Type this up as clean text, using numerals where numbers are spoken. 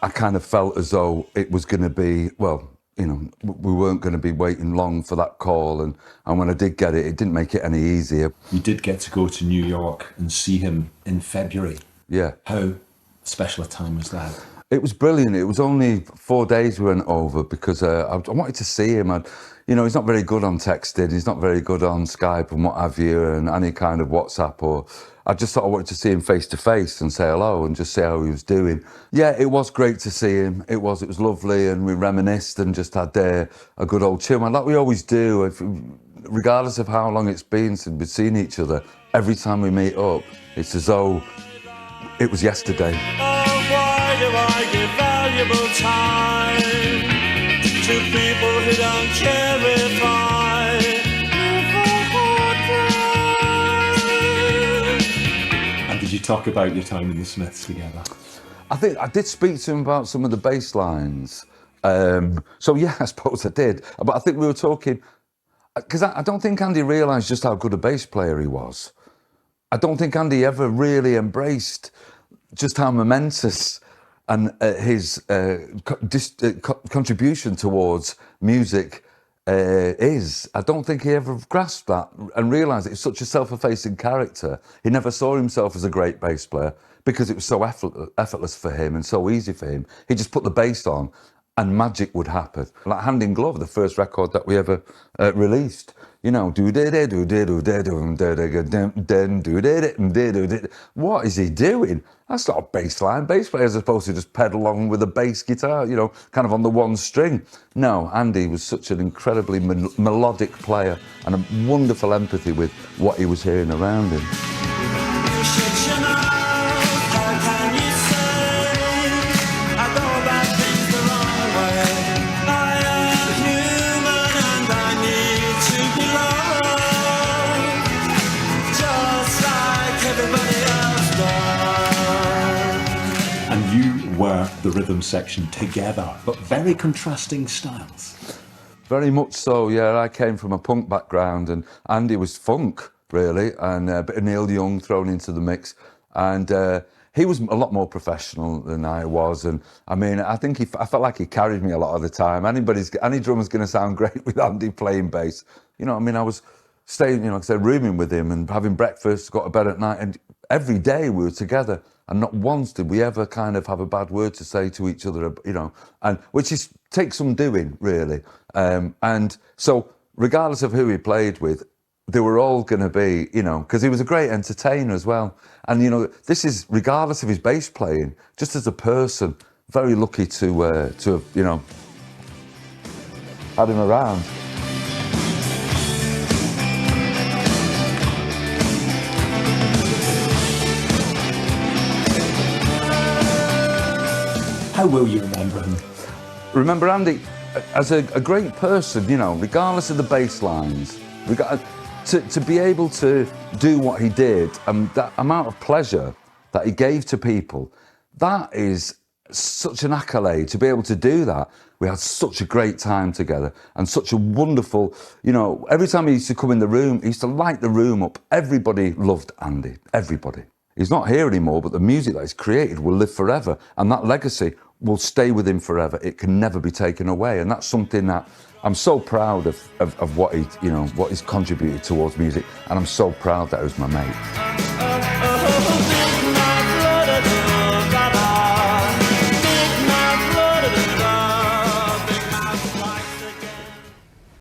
I kind of felt as though it was going to be, well, you know, we weren't going to be waiting long for that call. And when I did get it, it didn't make it any easier. You did get to go to New York and see him in February. Yeah. How special a time was that? It was brilliant. It was only 4 days we went over because I wanted to see him. And, you know, he's not very good on texting. He's not very good on Skype and what have you, and any kind of WhatsApp. Or I just thought I wanted to see him face to face and say hello and just see how he was doing. Yeah, it was great to see him. It was lovely, and we reminisced and just had a good old chill, like we always do. Regardless of how long it's been since we've seen each other, every time we meet up, it's as though it was yesterday. Why do I give valuable time to people who don't care if I live? And did you talk about your time in the Smiths together? I think I did speak to him about some of the bass lines. So yeah, I suppose I did. But I think we were talking, because I don't think Andy realised just how good a bass player he was. I don't think Andy ever really embraced just how momentous and his contribution towards music is. I don't think he ever grasped that and realised it's such a self-effacing character. He never saw himself as a great bass player because it was so effortless for him and so easy for him. He just put the bass on and magic would happen. Like Hand in Glove, the first record that we ever released. You know, what is he doing? That's not a bass line. Bass players are supposed to just pedal along with a bass guitar, you know, kind of on the one string. No, Andy was such an incredibly melodic player and a wonderful empathy with what he was hearing around him. Were the rhythm section together, but very contrasting styles. Very much so, yeah. I came from a punk background and Andy was funk, really, and a bit of Neil Young thrown into the mix. And he was a lot more professional than I was. And I mean, I think I felt like he carried me a lot of the time. Any drummer's going to sound great with Andy playing bass. You know, I mean, I was staying, you know, like I said, rooming with him and having breakfast, got to bed at night, and every day we were together. And not once did we ever kind of have a bad word to say to each other, you know, and which takes some doing, really. And so, regardless of who he played with, they were all going to be, you know, because he was a great entertainer as well. And, you know, this is regardless of his bass playing, just as a person, very lucky to have, you know, had him around. How will you remember him? Remember Andy as a great person, you know, regardless of the bass lines, to be able to do what he did and that amount of pleasure that he gave to people, that is such an accolade to be able to do that. We had such a great time together and such a wonderful, you know, every time he used to come in the room, he used to light the room up. Everybody loved Andy, everybody. He's not here anymore, but the music that he's created will live forever. And that legacy will stay with him forever. It can never be taken away. And that's something that I'm so proud of what he, you know, what he's contributed towards music. And I'm so proud that he was my mate.